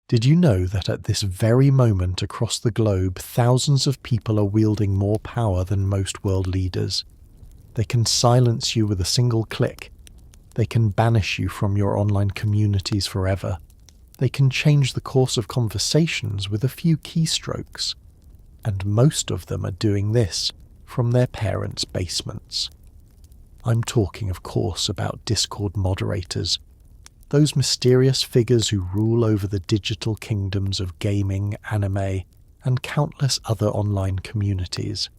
Did you know that at this very moment across the globe, thousands of people are wielding more power than most world leaders? They can silence you with a single click. They can banish you from your online communities forever. They can change the course of conversations with a few keystrokes. And most of them are doing this from their parents' basements. I'm talking, of course, about Discord moderators, those mysterious figures who rule over the digital kingdoms of gaming, anime, and countless other online communities.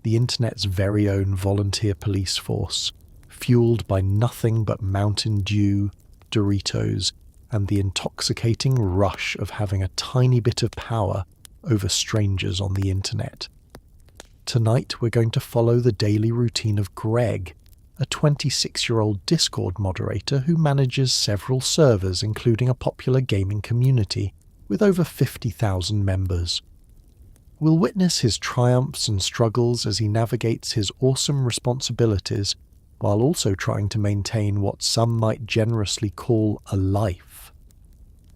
The internet's very own volunteer police force, fueled by nothing but Mountain Dew, Doritos, and the intoxicating rush of having a tiny bit of power over strangers on the internet. Tonight we're going to follow the daily routine of Greg, a 26-year-old Discord moderator who manages several servers, including a popular gaming community with over 50,000 members. We'll witness his triumphs and struggles as he navigates his awesome responsibilities while also trying to maintain what some might generously call a life.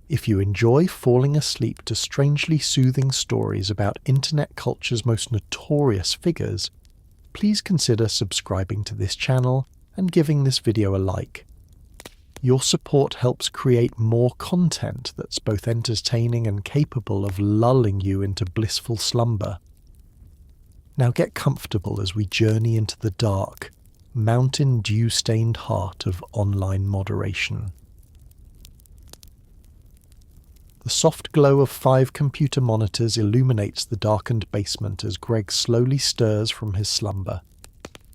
If you enjoy falling asleep to strangely soothing stories about internet culture's most notorious figures, please consider subscribing to this channel and giving this video a like. Your support helps create more content that's both entertaining and capable of lulling you into blissful slumber. Now get comfortable as we journey into the dark, Mountain Dew-stained heart of online moderation. The soft glow of 5 computer monitors illuminates the darkened basement as Greg slowly stirs from his slumber.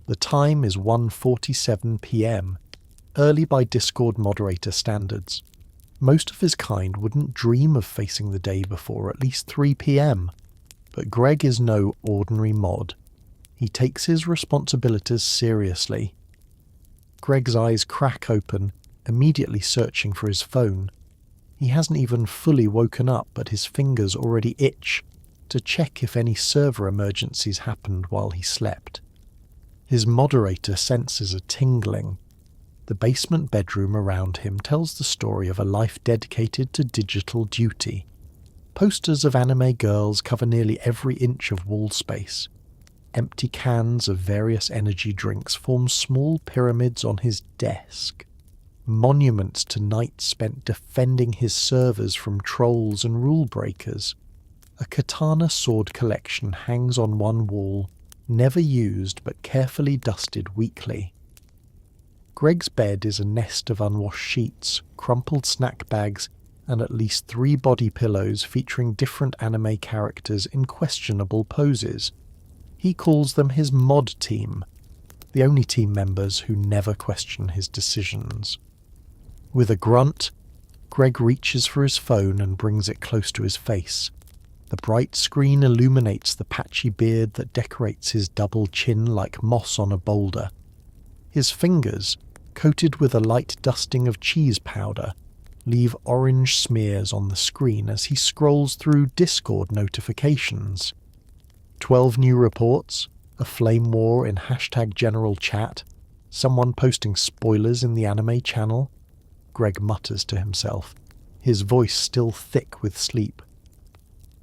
The time is 1:47 p.m., early by Discord moderator standards. Most of his kind wouldn't dream of facing the day before at least 3 p.m., but Greg is no ordinary mod. He takes his responsibilities seriously. Greg's eyes crack open, immediately searching for his phone. He hasn't even fully woken up, but his fingers already itch to check if any server emergencies happened while he slept. His moderator senses a tingling. The basement bedroom around him tells the story of a life dedicated to digital duty. Posters of anime girls cover nearly every inch of wall space. Empty cans of various energy drinks form small pyramids on his desk. Monuments to nights spent defending his servers from trolls and rule breakers. A katana sword collection hangs on one wall, never used but carefully dusted weekly. Greg's bed is a nest of unwashed sheets, crumpled snack bags, and at least 3 body pillows featuring different anime characters in questionable poses. He calls them his mod team, the only team members who never question his decisions. With a grunt, Greg reaches for his phone and brings it close to his face. The bright screen illuminates the patchy beard that decorates his double chin like moss on a boulder. His fingers, coated with a light dusting of cheese powder, leave orange smears on the screen as he scrolls through Discord notifications. 12 new reports, a flame war in #general chat, someone posting spoilers in the anime channel. Greg mutters to himself, his voice still thick with sleep.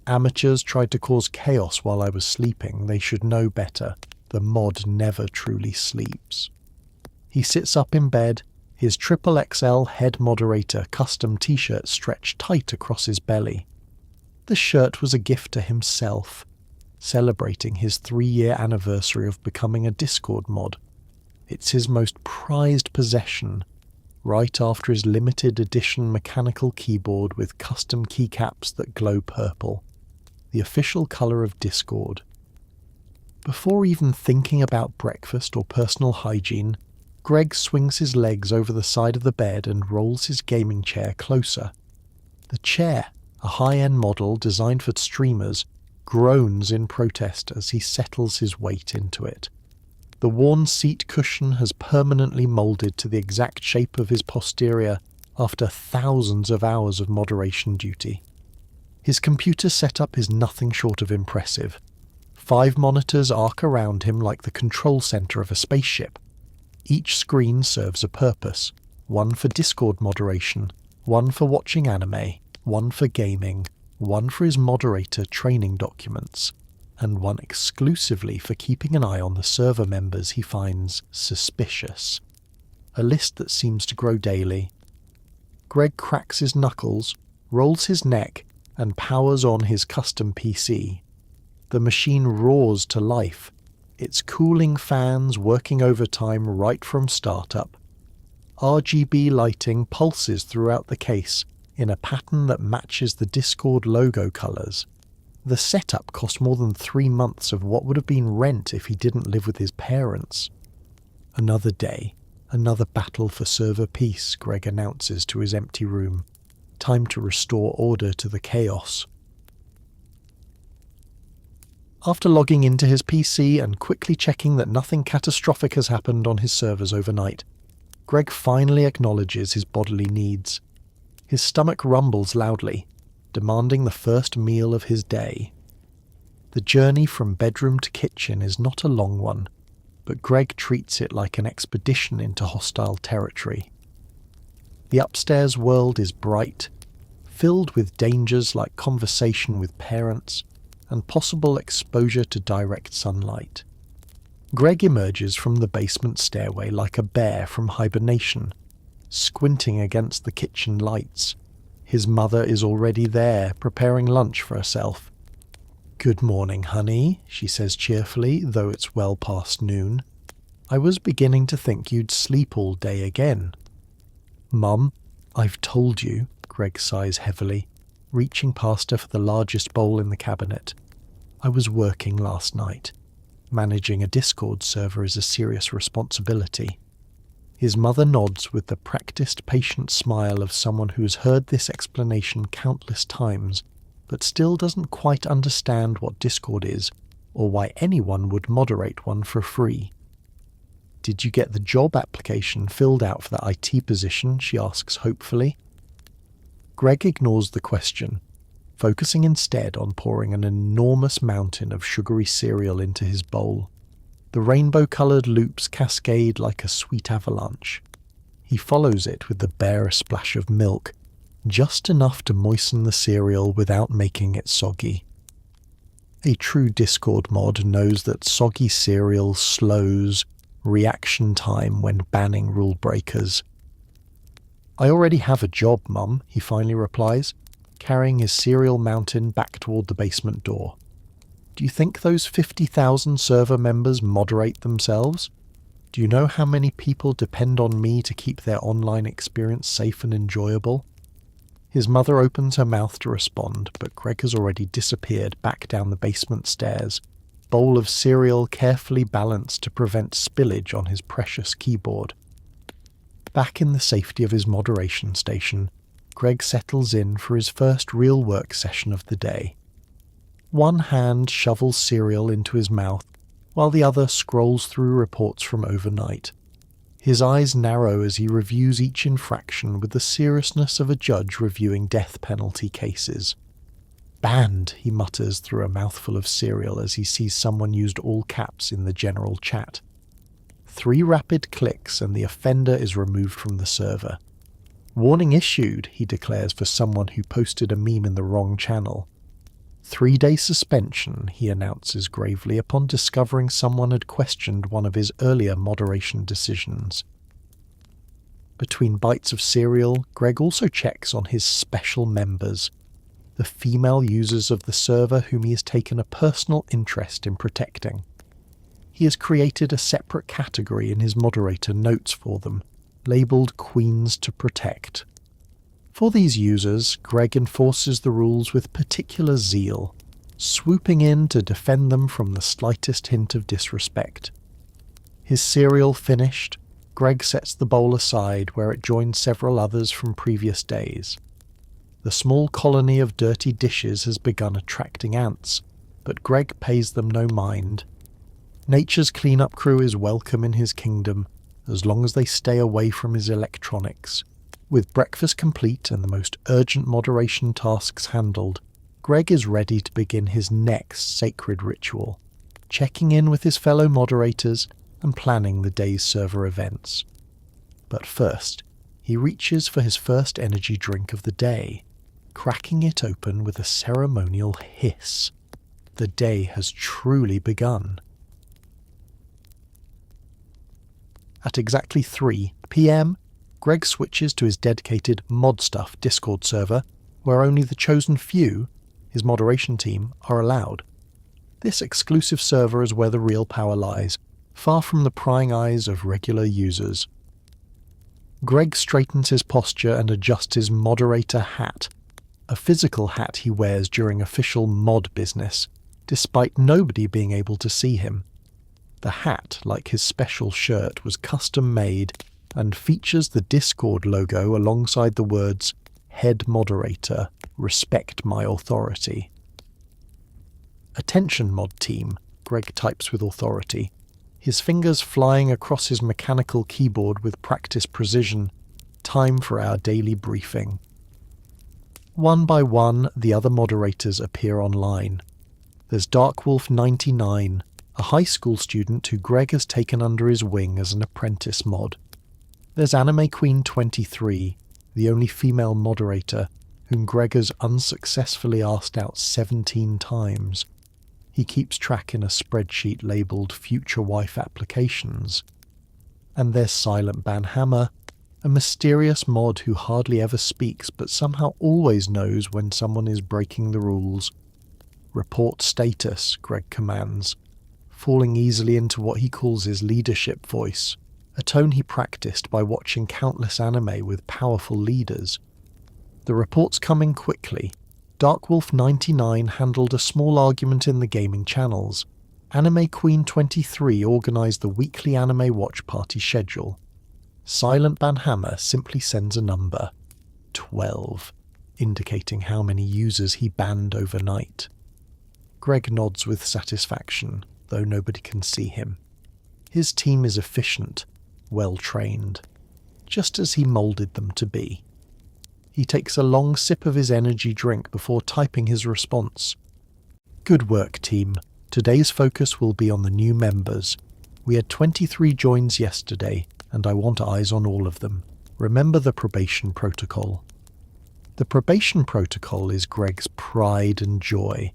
Amateurs tried to cause chaos while I was sleeping. They should know better. The mod never truly sleeps. He sits up in bed, his XXL head moderator custom t-shirt stretched tight across his belly. The shirt was a gift to himself, celebrating his 3-year anniversary of becoming a Discord mod. It's his most prized possession, right after his limited edition mechanical keyboard with custom keycaps that glow purple, the official colour of Discord. Before even thinking about breakfast or personal hygiene, Greg swings his legs over the side of the bed and rolls his gaming chair closer. The chair, a high-end model designed for streamers, groans in protest as he settles his weight into it. The worn seat cushion has permanently moulded to the exact shape of his posterior after thousands of hours of moderation duty. His computer setup is nothing short of impressive. 5 monitors arc around him like the control center of a spaceship. Each screen serves a purpose, one for Discord moderation, one for watching anime, one for gaming, one for his moderator training documents, and one exclusively for keeping an eye on the server members he finds suspicious. A list that seems to grow daily. Greg cracks his knuckles, rolls his neck, and powers on his custom PC. The machine roars to life, its cooling fans working overtime right from startup. RGB lighting pulses throughout the case in a pattern that matches the Discord logo colours. The setup cost more than 3 months of what would have been rent if he didn't live with his parents. Another day, another battle for server peace, Greg announces to his empty room. Time to restore order to the chaos. After logging into his PC and quickly checking that nothing catastrophic has happened on his servers overnight, Greg finally acknowledges his bodily needs. His stomach rumbles loudly, demanding the first meal of his day. The journey from bedroom to kitchen is not a long one, but Greg treats it like an expedition into hostile territory. The upstairs world is bright, filled with dangers like conversation with parents and possible exposure to direct sunlight. Greg emerges from the basement stairway like a bear from hibernation, squinting against the kitchen lights. His mother is already there, preparing lunch for herself. "Good morning, honey," she says cheerfully, though it's well past noon. "I was beginning to think you'd sleep all day again." "Mum, I've told you," Greg sighs heavily, reaching past her for the largest bowl in the cabinet. "I was working last night. Managing a Discord server is a serious responsibility." His mother nods with the practiced, patient smile of someone who has heard this explanation countless times, but still doesn't quite understand what Discord is, or why anyone would moderate one for free. "Did you get the job application filled out for the IT position?" she asks hopefully. Greg ignores the question, focusing instead on pouring an enormous mountain of sugary cereal into his bowl. The rainbow-coloured loops cascade like a sweet avalanche. He follows it with the bare splash of milk, just enough to moisten the cereal without making it soggy. A true Discord mod knows that soggy cereal slows reaction time when banning rule breakers. "I already have a job, Mum," he finally replies, carrying his cereal mountain back toward the basement door. "Do you think those 50,000 server members moderate themselves? Do you know how many people depend on me to keep their online experience safe and enjoyable?" His mother opens her mouth to respond, but Greg has already disappeared back down the basement stairs, bowl of cereal carefully balanced to prevent spillage on his precious keyboard. Back in the safety of his moderation station, Greg settles in for his first real work session of the day. One hand shovels cereal into his mouth, while the other scrolls through reports from overnight. His eyes narrow as he reviews each infraction with the seriousness of a judge reviewing death penalty cases. "Banned," he mutters through a mouthful of cereal as he sees someone used all caps in the general chat. 3 rapid clicks and the offender is removed from the server. "Warning issued," he declares for someone who posted a meme in the wrong channel. 3-day suspension, he announces gravely upon discovering someone had questioned one of his earlier moderation decisions. Between bites of cereal, Greg also checks on his special members, the female users of the server whom he has taken a personal interest in protecting. He has created a separate category in his moderator notes for them, labelled Queens to Protect. For these users, Greg enforces the rules with particular zeal, swooping in to defend them from the slightest hint of disrespect. His cereal finished, Greg sets the bowl aside where it joins several others from previous days. The small colony of dirty dishes has begun attracting ants, but Greg pays them no mind. Nature's cleanup crew is welcome in his kingdom, as long as they stay away from his electronics. With breakfast complete and the most urgent moderation tasks handled, Greg is ready to begin his next sacred ritual, checking in with his fellow moderators and planning the day's server events. But first, he reaches for his first energy drink of the day. cracking it open with a ceremonial hiss. The day has truly begun. At exactly 3 p.m, Greg switches to his dedicated Mod Stuff Discord server, where only the chosen few, his moderation team, are allowed. This exclusive server is where the real power lies, far from the prying eyes of regular users. Greg straightens his posture and adjusts his moderator hat, a physical hat he wears during official mod business, despite nobody being able to see him. The hat, like his special shirt, was custom made and features the Discord logo alongside the words, "Head Moderator, respect my authority." "Attention, mod team," Greg types with authority, his fingers flying across his mechanical keyboard with practiced precision. Time for our daily briefing. One by one, the other moderators appear online. There's Darkwolf99, a high school student who Greg has taken under his wing as an apprentice mod. There's Anime Queen 23, the only female moderator, whom Greg has unsuccessfully asked out 17 times. He keeps track in a spreadsheet labelled Future Wife Applications. And there's Silent Banhammer, a mysterious mod who hardly ever speaks but somehow always knows when someone is breaking the rules. "Report status," Greg commands, falling easily into what he calls his leadership voice, a tone he practiced by watching countless anime with powerful leaders. The reports come in quickly. Darkwolf99 handled a small argument in the gaming channels. Anime Queen 23 organised the weekly anime watch party schedule. Silent Banhammer simply sends a number, 12, indicating how many users he banned overnight. Greg nods with satisfaction, though nobody can see him. His team is efficient, well-trained, just as he moulded them to be. He takes a long sip of his energy drink before typing his response. "Good work, team. Today's focus will be on the new members. We had 23 joins yesterday, and I want eyes on all of them. Remember the probation protocol." The probation protocol is Greg's pride and joy,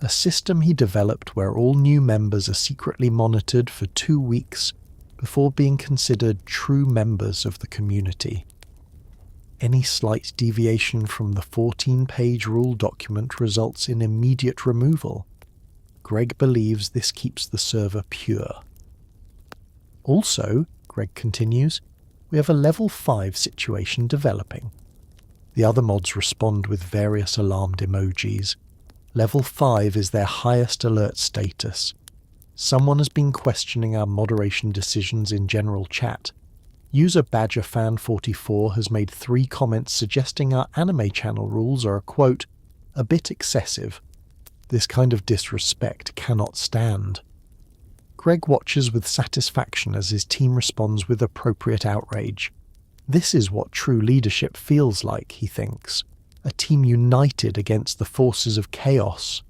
a system he developed where all new members are secretly monitored for 2 weeks before being considered true members of the community. Any slight deviation from the 14-page rule document results in immediate removal. Greg believes this keeps the server pure. Also, Greg continues, we have a level 5 situation developing. The other mods respond with various alarmed emojis. Level 5 is their highest alert status. Someone has been questioning our moderation decisions in general chat. User BadgerFan44 has made 3 comments suggesting our anime channel rules are, quote, a bit excessive. This kind of disrespect cannot stand. Greg watches with satisfaction as his team responds with appropriate outrage. This is what true leadership feels like, he thinks. A team united against the forces of chaos.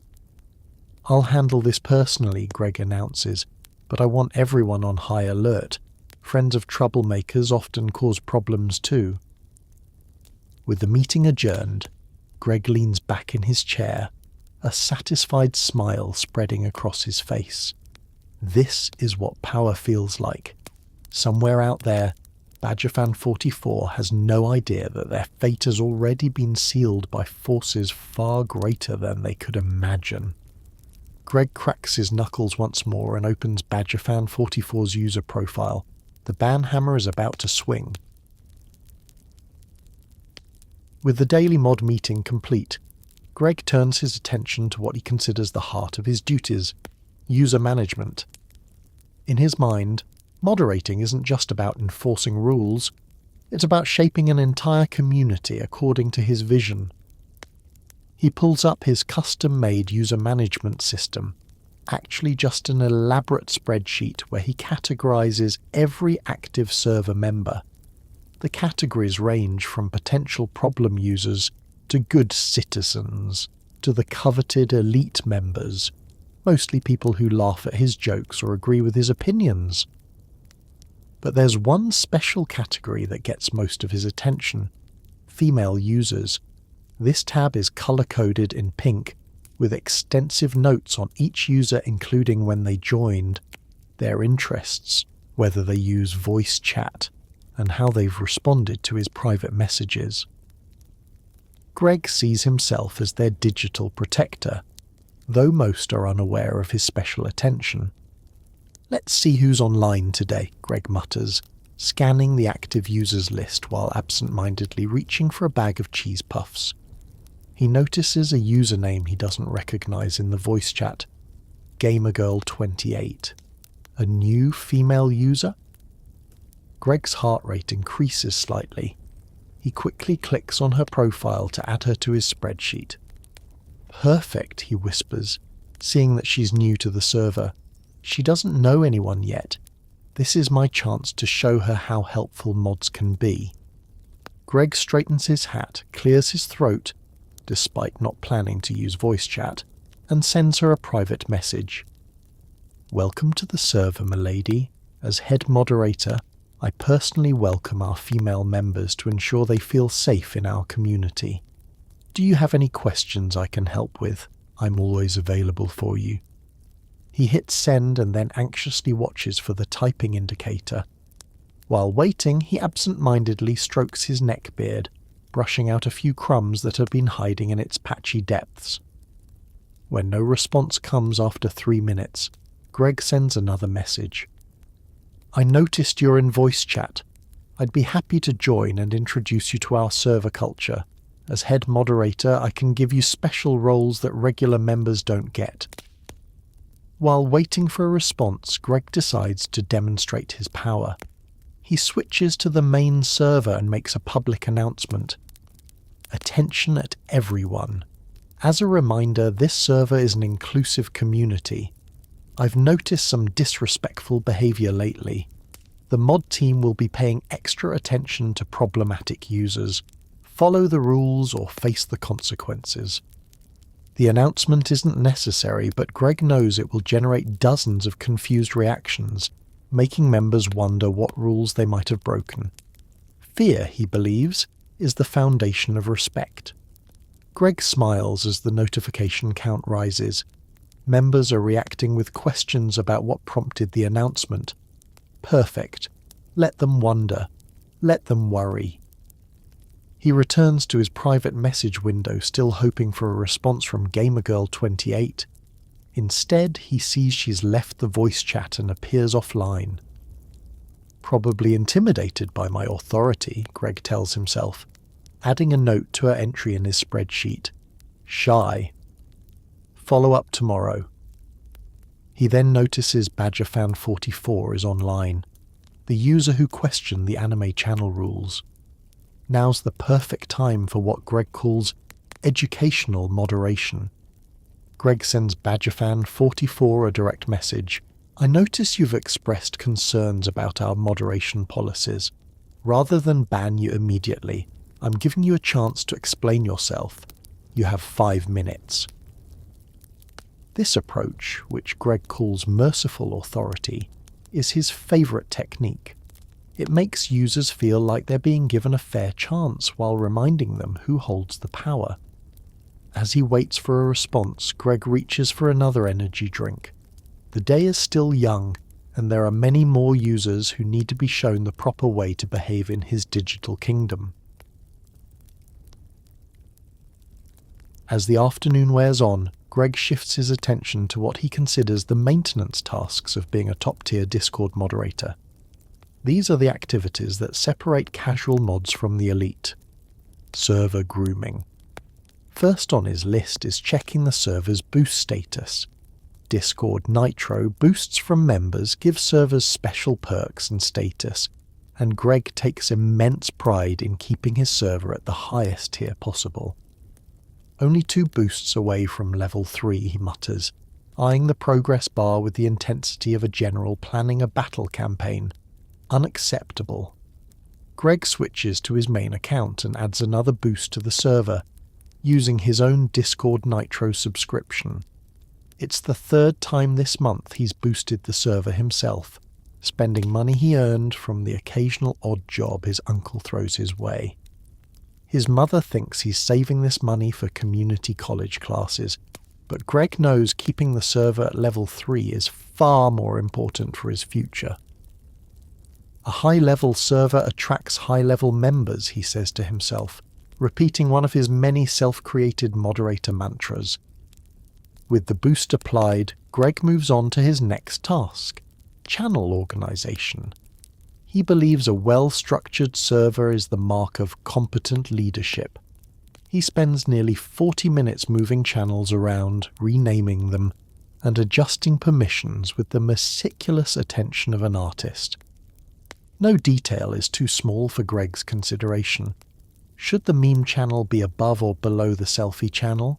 "I'll handle this personally," Greg announces, "but I want everyone on high alert. Friends of troublemakers often cause problems too." With the meeting adjourned, Greg leans back in his chair, a satisfied smile spreading across his face. This is what power feels like. Somewhere out there, BadgerFan44 has no idea that their fate has already been sealed by forces far greater than they could imagine. Greg cracks his knuckles once more and opens BadgerFan44's user profile. The banhammer is about to swing. With the daily mod meeting complete, Greg turns his attention to what he considers the heart of his duties, user management. In his mind, moderating isn't just about enforcing rules, it's about shaping an entire community according to his vision. He pulls up his custom-made user management system, actually just an elaborate spreadsheet where he categorizes every active server member. The categories range from potential problem users to good citizens to the coveted elite members, mostly people who laugh at his jokes or agree with his opinions. But there's one special category that gets most of his attention: female users. This tab is color-coded in pink, with extensive notes on each user including when they joined, their interests, whether they use voice chat, and how they've responded to his private messages. Greg sees himself as their digital protector, though most are unaware of his special attention. "Let's see who's online today," Greg mutters, scanning the active users list while absent-mindedly reaching for a bag of cheese puffs. He notices a username he doesn't recognize in the voice chat, GamerGirl28. A new female user? Greg's heart rate increases slightly. He quickly clicks on her profile to add her to his spreadsheet. "Perfect," he whispers, seeing that she's new to the server. "She doesn't know anyone yet. This is my chance to show her how helpful mods can be." Greg straightens his hat, clears his throat, despite not planning to use voice chat, and sends her a private message. "Welcome to the server, milady. As head moderator, I personally welcome our female members to ensure they feel safe in our community. Do you have any questions I can help with? I'm always available for you." He hits send and then anxiously watches for the typing indicator. While waiting, he absent-mindedly strokes his neckbeard, brushing out a few crumbs that have been hiding in its patchy depths. When no response comes after 3 minutes, Greg sends another message. "I noticed you're in voice chat. I'd be happy to join and introduce you to our server culture. As head moderator, I can give you special roles that regular members don't get." While waiting for a response, Greg decides to demonstrate his power. He switches to the main server and makes a public announcement. "Attention at everyone. As a reminder, this server is an inclusive community. I've noticed some disrespectful behavior lately. The mod team will be paying extra attention to problematic users. Follow the rules or face the consequences." The announcement isn't necessary, but Greg knows it will generate dozens of confused reactions, making members wonder what rules they might have broken. Fear, he believes, is the foundation of respect. Greg smiles as the notification count rises. Members are reacting with questions about what prompted the announcement. Perfect. Let them wonder. Let them worry. He returns to his private message window, still hoping for a response from GamerGirl28. Instead, he sees she's left the voice chat and appears offline. Probably intimidated by my authority, Greg tells himself, adding a note to her entry in his spreadsheet. Shy. Follow up tomorrow. He then notices BadgerFan44 is online, the user who questioned the anime channel rules. Now's the perfect time for what Greg calls educational moderation. Greg sends BadgerFan44 a direct message. I notice you've expressed concerns about our moderation policies. Rather than ban you immediately, I'm giving you a chance to explain yourself. You have 5 minutes. This approach, which Greg calls merciful authority, is his favourite technique. It makes users feel like they're being given a fair chance while reminding them who holds the power. As he waits for a response, Greg reaches for another energy drink. The day is still young, and there are many more users who need to be shown the proper way to behave in his digital kingdom. As the afternoon wears on, Greg shifts his attention to what he considers the maintenance tasks of being a top-tier Discord moderator. These are the activities that separate casual mods from the elite. Server grooming. First on his list is checking the server's boost status. Discord Nitro boosts from members give servers special perks and status, and Greg takes immense pride in keeping his server at the highest tier possible. Only 2 boosts away from level 3, he mutters, eyeing the progress bar with the intensity of a general planning a battle campaign. Unacceptable. Greg switches to his main account and adds another boost to the server, using his own Discord Nitro subscription. It's the 3rd time this month he's boosted the server himself, spending money he earned from the occasional odd job his uncle throws his way. His mother thinks he's saving this money for community college classes, but Greg knows keeping the server at level 3 is far more important for his future. A high-level server attracts high-level members, he says to himself, repeating one of his many self-created moderator mantras. With the boost applied, Greg moves on to his next task, channel organization. He believes a well-structured server is the mark of competent leadership. He spends nearly 40 minutes moving channels around, renaming them, and adjusting permissions with the meticulous attention of an artist. No detail is too small for Greg's consideration. Should the meme channel be above or below the selfie channel?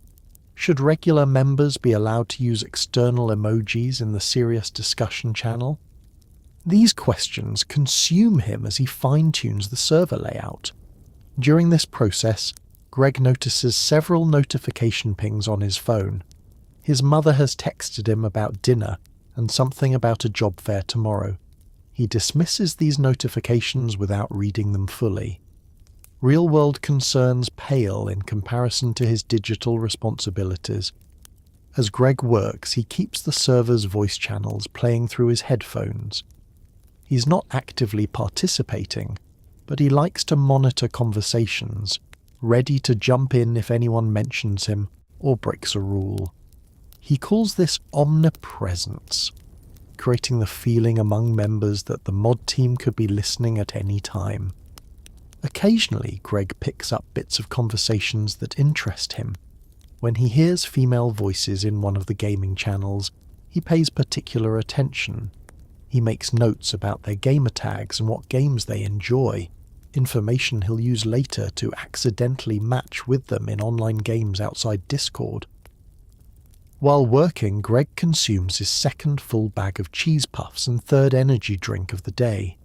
Should regular members be allowed to use external emojis in the serious discussion channel? These questions consume him as he fine-tunes the server layout. During this process, Greg notices several notification pings on his phone. His mother has texted him about dinner and something about a job fair tomorrow. He dismisses these notifications without reading them fully. Real-world concerns pale in comparison to his digital responsibilities. As Greg works, he keeps the server's voice channels playing through his headphones. He's not actively participating, but he likes to monitor conversations, ready to jump in if anyone mentions him or breaks a rule. He calls this omnipresence, creating the feeling among members that the mod team could be listening at any time. Occasionally, Greg picks up bits of conversations that interest him. When he hears female voices in one of the gaming channels, he pays particular attention. He makes notes about their gamer tags and what games they enjoy, information he'll use later to accidentally match with them in online games outside Discord. While working, Greg consumes his second full bag of cheese puffs and third energy drink of the day.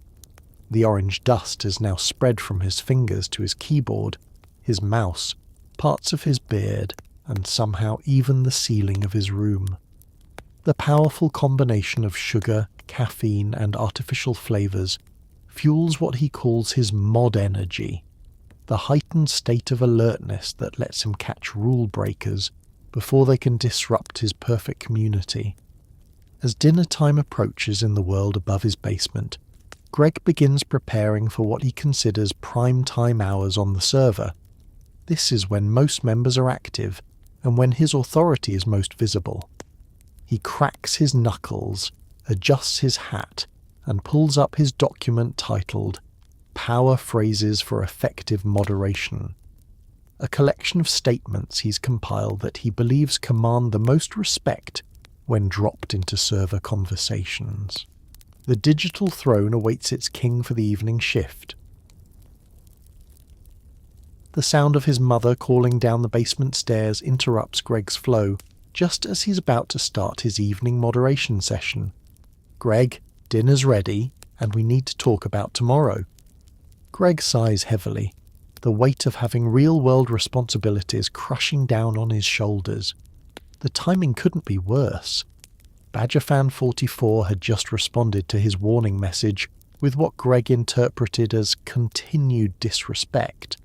The orange dust is now spread from his fingers to his keyboard, his mouse, parts of his beard, and somehow even the ceiling of his room. The powerful combination of sugar, caffeine, and artificial flavors fuels what he calls his mod energy, the heightened state of alertness that lets him catch rule breakers before they can disrupt his perfect community. As dinner time approaches in the world above his basement, Greg begins preparing for what he considers prime time hours on the server. This is when most members are active and when his authority is most visible. He cracks his knuckles, adjusts his hat, and pulls up his document titled Power Phrases for Effective Moderation, a collection of statements he's compiled that he believes command the most respect when dropped into server conversations. The digital throne awaits its king for the evening shift. The sound of his mother calling down the basement stairs interrupts Greg's flow, just as he's about to start his evening moderation session. "Greg, dinner's ready, and we need to talk about tomorrow." Greg sighs heavily, the weight of having real-world responsibilities crushing down on his shoulders. The timing couldn't be worse. BadgerFan44 had just responded to his warning message with what Greg interpreted as continued disrespect.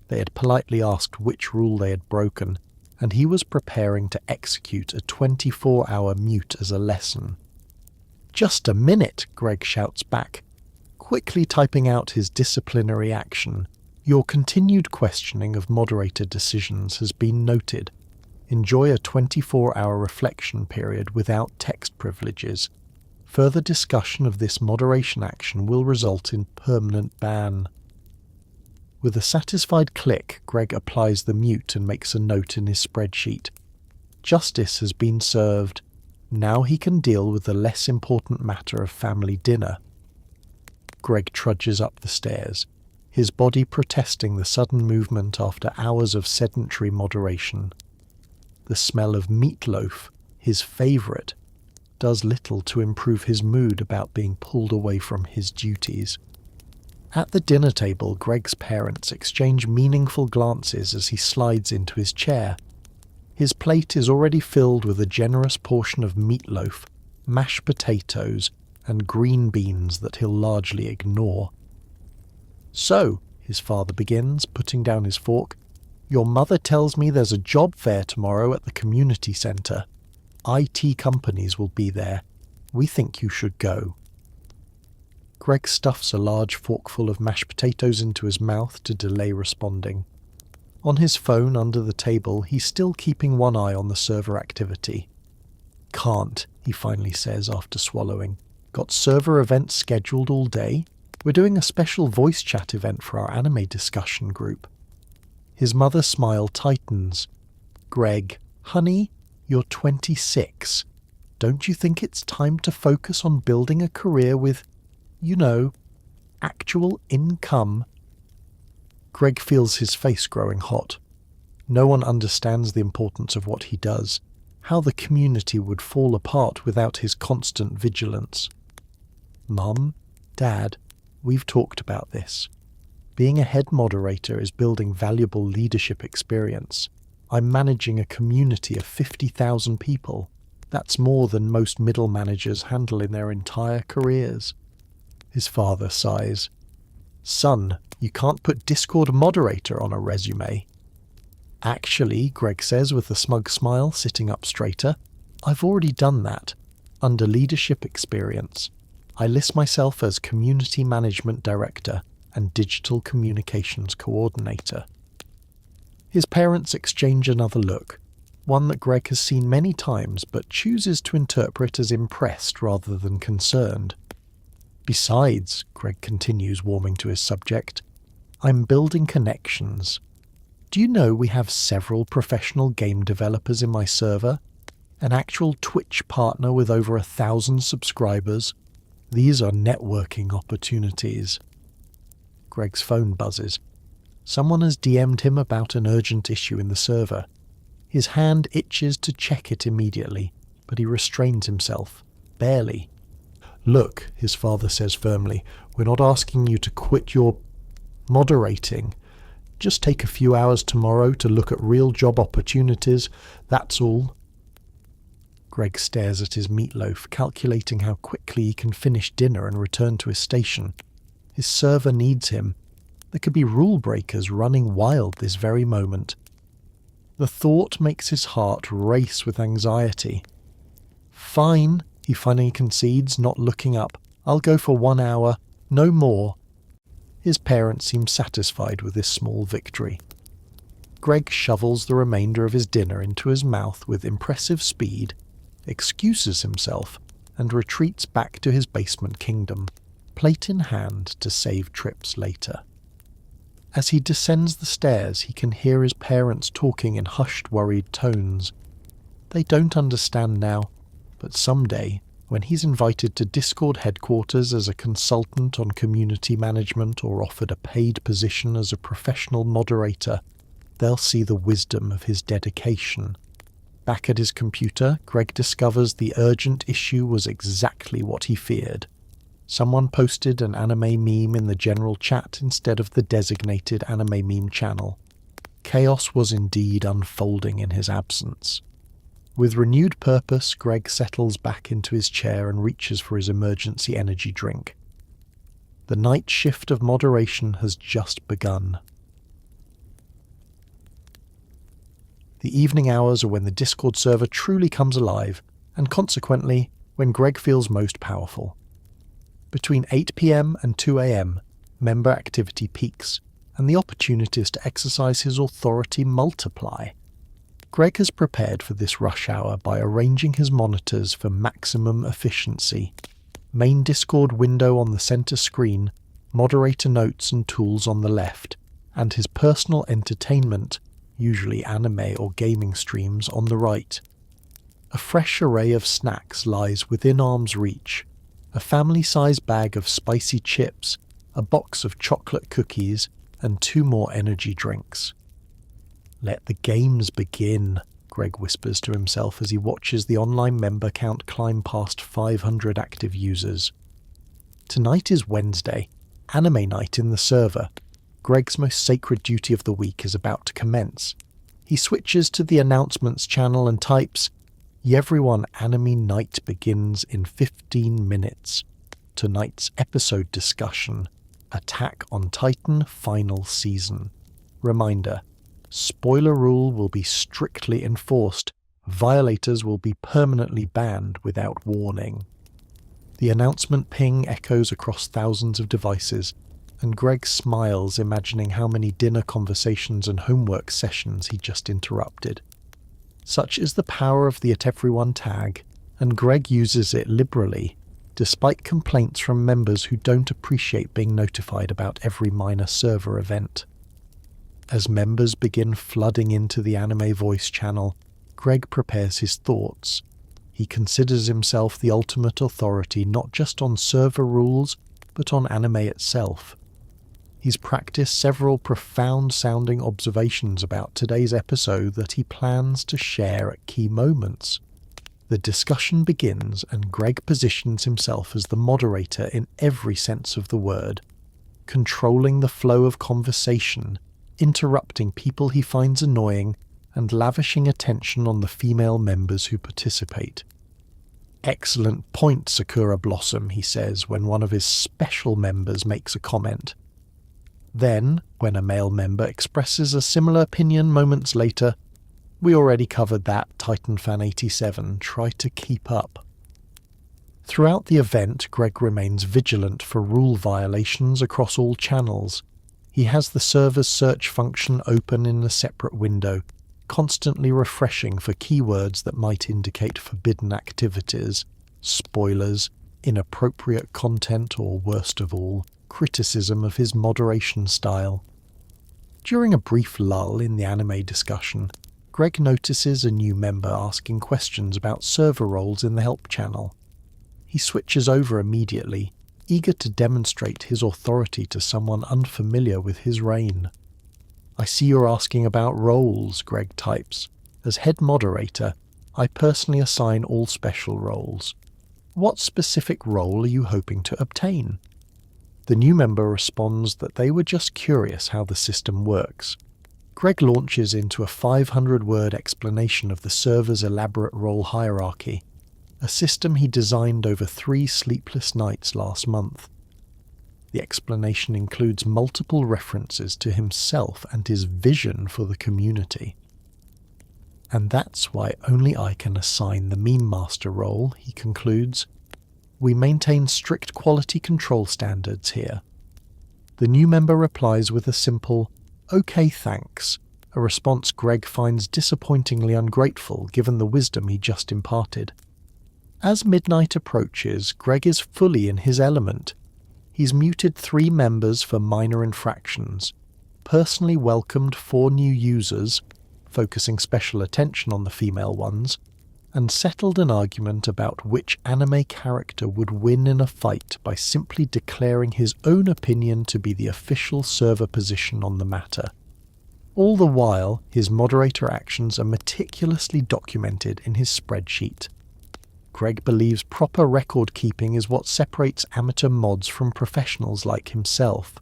They had politely asked which rule they had broken, and he was preparing to execute a 24-hour mute as a lesson. "Just a minute," Greg shouts back, quickly typing out his disciplinary action. "Your continued questioning of moderator decisions has been noted. Enjoy a 24-hour reflection period without text privileges. Further discussion of this moderation action will result in permanent ban." With a satisfied click, Greg applies the mute and makes a note in his spreadsheet. Justice has been served. Now he can deal with the less important matter of family dinner. Greg trudges up the stairs, his body protesting the sudden movement after hours of sedentary moderation. The smell of meatloaf, his favourite, does little to improve his mood about being pulled away from his duties. At the dinner table, Greg's parents exchange meaningful glances as he slides into his chair. His plate is already filled with a generous portion of meatloaf, mashed potatoes, and green beans that he'll largely ignore. "So, his father begins, putting down his fork. "Your mother tells me there's a job fair tomorrow at the community centre. IT companies will be there. We think you should go." Greg stuffs a large forkful of mashed potatoes into his mouth to delay responding. On his phone under the table, he's still keeping one eye on the server activity. "Can't," he finally says after swallowing. "Got server events scheduled all day. We're doing a special voice chat event for our anime discussion group." His mother's smile tightens. "Greg, honey, you're 26. Don't you think it's time to focus on building a career with, actual income?" Greg feels his face growing hot. No one understands the importance of what he does, how the community would fall apart without his constant vigilance. "Mum, Dad, we've talked about this. Being a head moderator is building valuable leadership experience. I'm managing a community of 50,000 people. That's more than most middle managers handle in their entire careers." His father sighs. "Son, you can't put Discord moderator on a resume." "Actually," Greg says with a smug smile, sitting up straighter, "I've already done that. Under leadership experience, I list myself as Community Management Director and Digital Communications Coordinator." His parents exchange another look, one that Greg has seen many times but chooses to interpret as impressed rather than concerned. "Besides," Greg continues, warming to his subject, "I'm building connections. Do you know we have several professional game developers in my server? An actual Twitch partner with over 1,000 subscribers? These are networking opportunities." Greg's phone buzzes. Someone has DM'd him about an urgent issue in the server. His hand itches to check it immediately, but he restrains himself. Barely. "Look," his father says firmly, "we're not asking you to quit your moderating. Just take a few hours tomorrow to look at real job opportunities, that's all." Greg stares at his meatloaf, calculating how quickly he can finish dinner and return to his station. His server needs him. There could be rule breakers running wild this very moment. The thought makes his heart race with anxiety. "Fine," he finally concedes, not looking up. "I'll go for 1 hour, no more." His parents seem satisfied with this small victory. Greg shovels the remainder of his dinner into his mouth with impressive speed, excuses himself, and retreats back to his basement kingdom, plate in hand to save trips later. As he descends the stairs, he can hear his parents talking in hushed, worried tones. They don't understand now, but someday, when he's invited to Discord headquarters as a consultant on community management or offered a paid position as a professional moderator, they'll see the wisdom of his dedication. Back at his computer, Greg discovers the urgent issue was exactly what he feared. Someone posted an anime meme in the general chat instead of the designated anime meme channel. Chaos was indeed unfolding in his absence. With renewed purpose, Greg settles back into his chair and reaches for his emergency energy drink. The night shift of moderation has just begun. The evening hours are when the Discord server truly comes alive, and consequently, when Greg feels most powerful. Between 8 p.m. and 2 a.m., member activity peaks, and the opportunities to exercise his authority multiply. Greg has prepared for this rush hour by arranging his monitors for maximum efficiency. Main Discord window on the center screen, moderator notes and tools on the left, and his personal entertainment, usually anime or gaming streams, on the right. A fresh array of snacks lies within arm's reach. A family-sized bag of spicy chips, a box of chocolate cookies, and 2 more energy drinks. "Let the games begin," Greg whispers to himself as he watches the online member count climb past 500 active users. Tonight is Wednesday, anime night in the server. Greg's most sacred duty of the week is about to commence. He switches to the announcements channel and types, "Everyone, anime night begins in 15 minutes. Tonight's episode discussion. Attack on Titan Final Season. Reminder: spoiler rule will be strictly enforced. Violators will be permanently banned without warning. The announcement ping echoes across thousands of devices, and Greg smiles, imagining how many dinner conversations and homework sessions he just interrupted. Such is the power of the At Everyone tag, and Greg uses it liberally, despite complaints from members who don't appreciate being notified about every minor server event. As members begin flooding into the anime voice channel, Greg prepares his thoughts. He considers himself the ultimate authority not just on server rules, but on anime itself. He's practiced several profound-sounding observations about today's episode that he plans to share at key moments. The discussion begins, and Greg positions himself as the moderator in every sense of the word, controlling the flow of conversation, interrupting people he finds annoying, and lavishing attention on the female members who participate. "Excellent point, Sakura Blossom," he says when one of his special members makes a comment. Then, when a male member expresses a similar opinion moments later, "We already covered that, TitanFan87, try to keep up." Throughout the event, Greg remains vigilant for rule violations across all channels. He has the server's search function open in a separate window, constantly refreshing for keywords that might indicate forbidden activities, spoilers, inappropriate content, or worst of all, criticism of his moderation style. During a brief lull in the anime discussion, Greg notices a new member asking questions about server roles in the help channel. He switches over immediately, eager to demonstrate his authority to someone unfamiliar with his reign. "I see you're asking about roles," Greg types. "As head moderator, I personally assign all special roles. What specific role are you hoping to obtain?" The new member responds that they were just curious how the system works. Greg launches into a 500-word explanation of the server's elaborate role hierarchy, a system he designed over 3 sleepless nights last month. The explanation includes multiple references to himself and his vision for the community. "And that's why only I can assign the meme master role," he concludes. "We maintain strict quality control standards here." The new member replies with a simple, "Okay, thanks," a response Greg finds disappointingly ungrateful given the wisdom he just imparted. As midnight approaches, Greg is fully in his element. He's muted 3 members for minor infractions, personally welcomed 4 new users, focusing special attention on the female ones, and settled an argument about which anime character would win in a fight by simply declaring his own opinion to be the official server position on the matter. All the while, his moderator actions are meticulously documented in his spreadsheet. Greg believes proper record-keeping is what separates amateur mods from professionals like himself.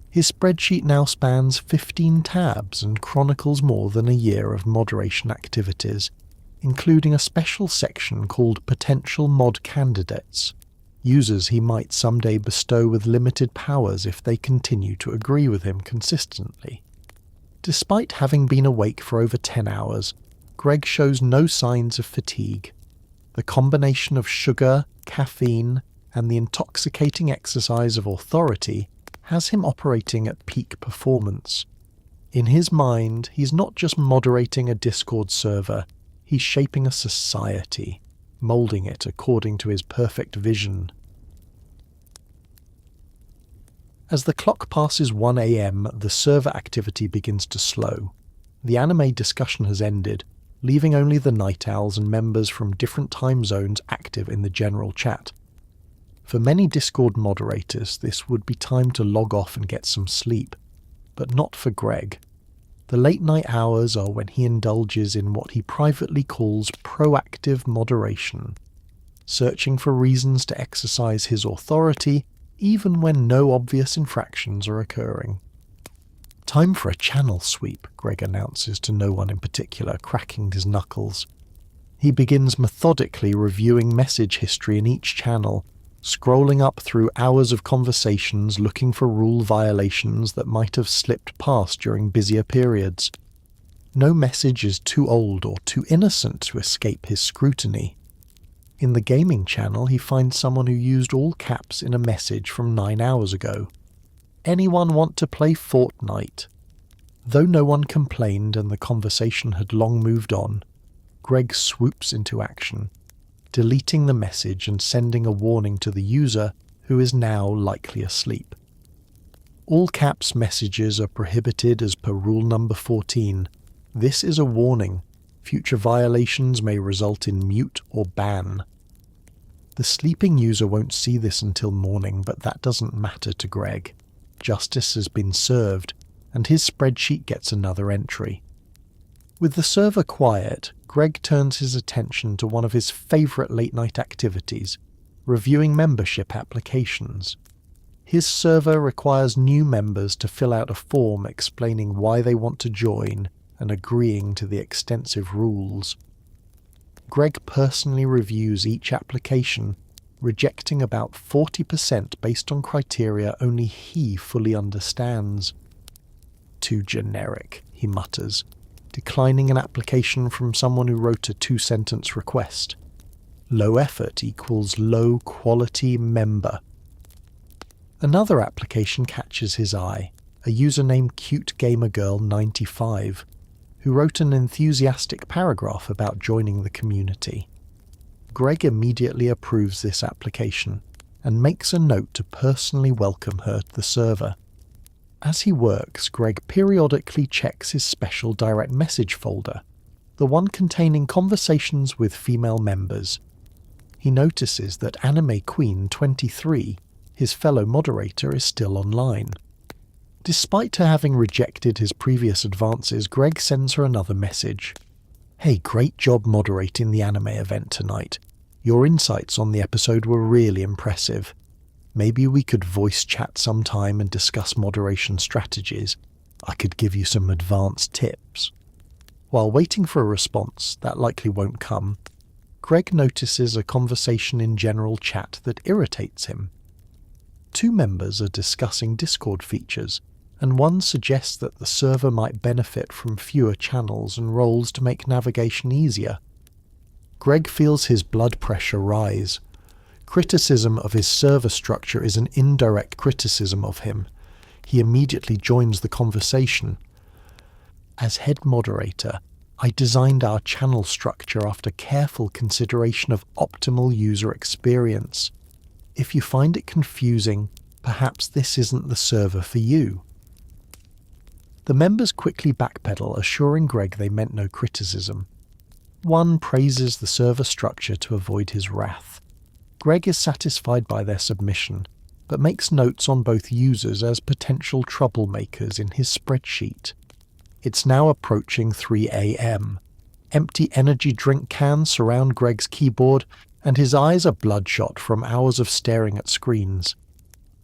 His spreadsheet now spans 15 tabs and chronicles more than a year of moderation activities, including a special section called Potential Mod Candidates, users he might someday bestow with limited powers if they continue to agree with him consistently. Despite having been awake for over 10 hours, Greg shows no signs of fatigue. The combination of sugar, caffeine, and the intoxicating exercise of authority has him operating at peak performance. In his mind, he's not just moderating a Discord server, he's shaping a society, moulding it according to his perfect vision. As the clock passes 1 a.m., the server activity begins to slow. The anime discussion has ended, leaving only the night owls and members from different time zones active in the general chat. For many Discord moderators, this would be time to log off and get some sleep, but not for Greg. The late night hours are when he indulges in what he privately calls proactive moderation, searching for reasons to exercise his authority even when no obvious infractions are occurring. "Time for a channel sweep," Greg announces to no one in particular, cracking his knuckles. He begins methodically reviewing message history in each channel, scrolling up through hours of conversations looking for rule violations that might have slipped past during busier periods. No message is too old or too innocent to escape his scrutiny. In the gaming channel, he finds someone who used all caps in a message from 9 hours ago. "Anyone want to play Fortnite?" Though no one complained and the conversation had long moved on, Greg swoops into action, deleting the message and sending a warning to the user, who is now likely asleep. All caps messages are prohibited as per rule number 14. This is a warning. Future violations may result in mute or ban. The sleeping user won't see this until morning, but that doesn't matter to Greg. Justice has been served, and his spreadsheet gets another entry. With the server quiet, Greg turns his attention to one of his favourite late-night activities, reviewing membership applications. His server requires new members to fill out a form explaining why they want to join and agreeing to the extensive rules. Greg personally reviews each application, rejecting about 40% based on criteria only he fully understands. "Too generic," he mutters, declining an application from someone who wrote a 2-sentence request. Low effort equals low quality member. Another application catches his eye, a user named CuteGamerGirl95, who wrote an enthusiastic paragraph about joining the community. Greg immediately approves this application and makes a note to personally welcome her to the server. As he works, Greg periodically checks his special direct message folder, the one containing conversations with female members. He notices that Anime Queen 23, his fellow moderator, is still online. Despite her having rejected his previous advances, Greg sends her another message. "Hey, great job moderating the anime event tonight. Your insights on the episode were really impressive. Maybe we could voice chat sometime and discuss moderation strategies. I could give you some advanced tips." While waiting for a response that likely won't come, Greg notices a conversation in general chat that irritates him. Two members are discussing Discord features, and one suggests that the server might benefit from fewer channels and roles to make navigation easier. Greg feels his blood pressure rise. Criticism of his server structure is an indirect criticism of him. He immediately joins the conversation. "As head moderator, I designed our channel structure after careful consideration of optimal user experience. If you find it confusing, perhaps this isn't the server for you." The members quickly backpedal, assuring Greg they meant no criticism. One praises the server structure to avoid his wrath. Greg is satisfied by their submission, but makes notes on both users as potential troublemakers in his spreadsheet. It's now approaching 3 a.m. Empty energy drink cans surround Greg's keyboard, and his eyes are bloodshot from hours of staring at screens.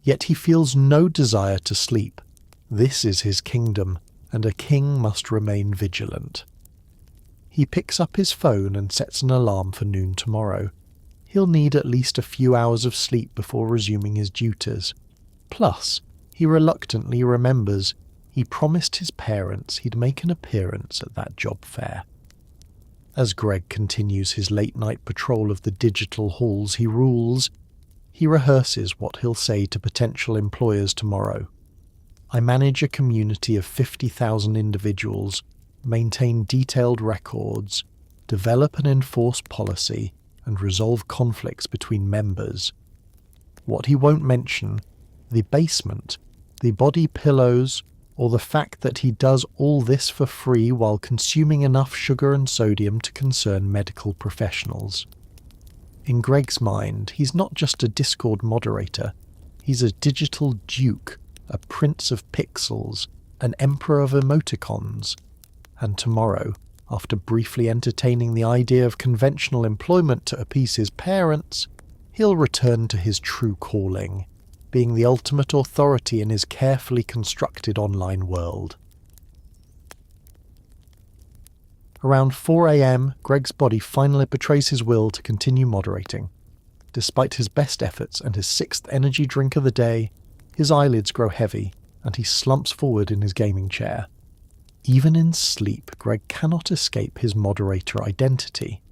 Yet he feels no desire to sleep. This is his kingdom, and a king must remain vigilant. He picks up his phone and sets an alarm for noon tomorrow. He'll need at least a few hours of sleep before resuming his duties. Plus, he reluctantly remembers he promised his parents he'd make an appearance at that job fair. As Greg continues his late-night patrol of the digital halls he rules, he rehearses what he'll say to potential employers tomorrow. "I manage a community of 50,000 individuals, maintain detailed records, develop and enforce policy, and resolve conflicts between members." What he won't mention, the basement, the body pillows, or the fact that he does all this for free while consuming enough sugar and sodium to concern medical professionals. In Greg's mind, he's not just a Discord moderator, he's a digital duke, a prince of pixels, an emperor of emoticons. And tomorrow, after briefly entertaining the idea of conventional employment to appease his parents, he'll return to his true calling, being the ultimate authority in his carefully constructed online world. Around 4 a.m, Greg's body finally betrays his will to continue moderating. Despite his best efforts and his 6th energy drink of the day, his eyelids grow heavy and he slumps forward in his gaming chair. Even in sleep, Greg cannot escape his moderator identity.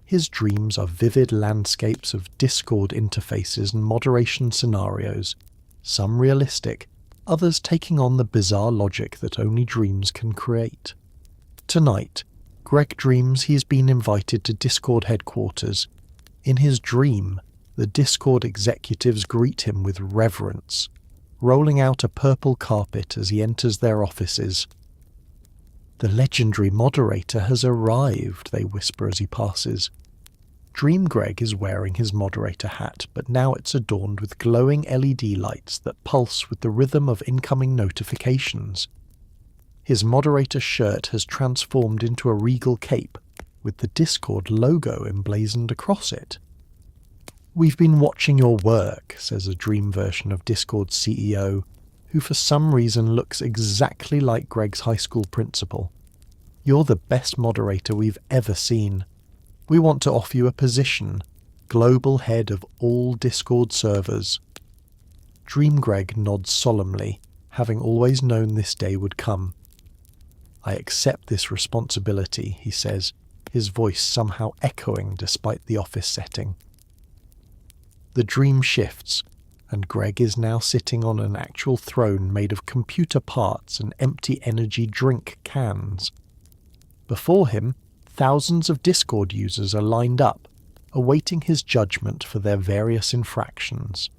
His dreams are vivid landscapes of Discord interfaces and moderation scenarios, some realistic, others taking on the bizarre logic that only dreams can create. Tonight, Greg dreams he has been invited to Discord headquarters. In his dream, the Discord executives greet him with reverence, rolling out a purple carpet as he enters their offices. "The legendary moderator has arrived," they whisper as he passes. Dream Greg is wearing his moderator hat, but now it's adorned with glowing LED lights that pulse with the rhythm of incoming notifications. His moderator shirt has transformed into a regal cape, with the Discord logo emblazoned across it. "We've been watching your work," says a dream version of Discord's CEO, who for some reason looks exactly like Greg's high school principal. "You're the best moderator we've ever seen. We want to offer you a position, global head of all Discord servers." Dream Greg nods solemnly, having always known this day would come. "I accept this responsibility," he says, his voice somehow echoing despite the office setting. The dream shifts, and Greg is now sitting on an actual throne made of computer parts and empty energy drink cans. Before him, thousands of Discord users are lined up, awaiting his judgment for their various infractions.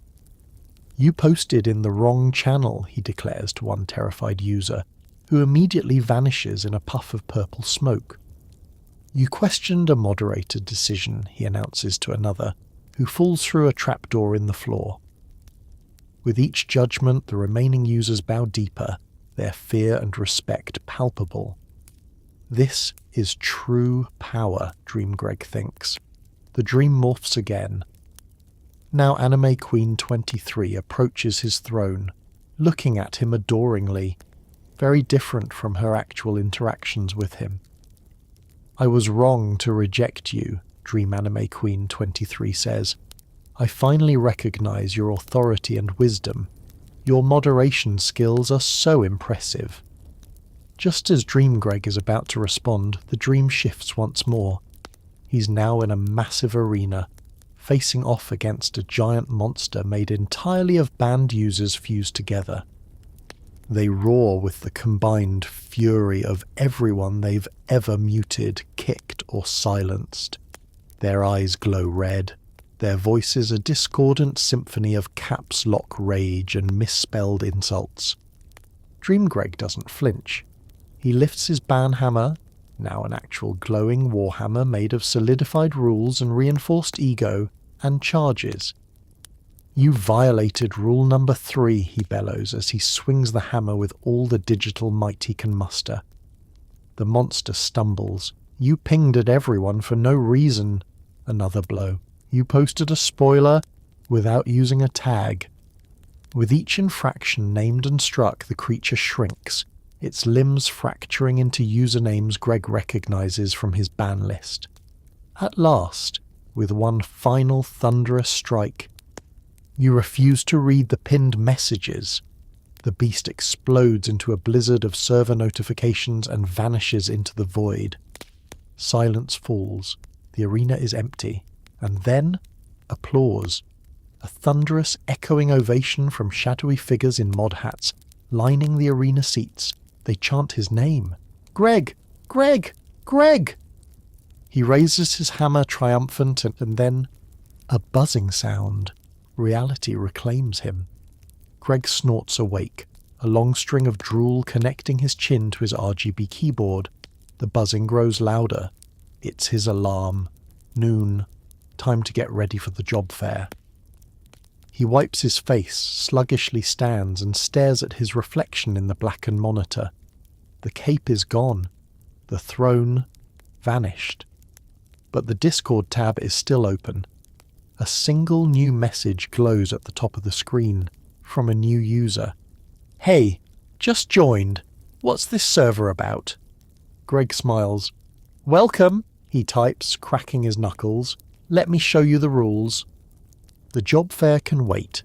"You posted in the wrong channel," he declares to one terrified user, who immediately vanishes in a puff of purple smoke. "You questioned a moderator decision," he announces to another, who falls through a trapdoor in the floor. With each judgment, the remaining users bow deeper, their fear and respect palpable. This is true power, Dream Greg thinks. The dream morphs again. Now Anime Queen 23 approaches his throne, looking at him adoringly, very different from her actual interactions with him. "I was wrong to reject you," Dream Anime Queen 23 says. "I finally recognize your authority and wisdom. Your moderation skills are so impressive." Just as Dream Greg is about to respond, the dream shifts once more. He's now in a massive arena, facing off against a giant monster made entirely of banned users fused together. They roar with the combined fury of everyone they've ever muted, kicked, or silenced. Their eyes glow red, their voices a discordant symphony of caps lock rage and misspelled insults. Dream Greg doesn't flinch. He lifts his ban hammer, now an actual glowing warhammer made of solidified rules and reinforced ego, and charges. "You violated rule number 3, he bellows as he swings the hammer with all the digital might he can muster. The monster stumbles. "You pinged at everyone for no reason." Another blow. "You posted a spoiler without using a tag." With each infraction named and struck, the creature shrinks, its limbs fracturing into usernames Greg recognizes from his ban list. At last, with one final thunderous strike, "You refuse to read the pinned messages." The beast explodes into a blizzard of server notifications and vanishes into the void. Silence falls. The arena is empty. And then, applause. A thunderous, echoing ovation from shadowy figures in mod hats, lining the arena seats. They chant his name. "Greg! Greg! Greg!" He raises his hammer triumphant, and then a buzzing sound. Reality reclaims him. Greg snorts awake, a long string of drool connecting his chin to his RGB keyboard. The buzzing grows louder. It's his alarm. Noon. Time to get ready for the job fair. He wipes his face, sluggishly stands and stares at his reflection in the blackened monitor. The cape is gone. The throne vanished. But the Discord tab is still open. A single new message glows at the top of the screen, from a new user. "Hey, just joined. What's this server about?" Greg smiles. "Welcome," he types, cracking his knuckles. "Let me show you the rules." The job fair can wait.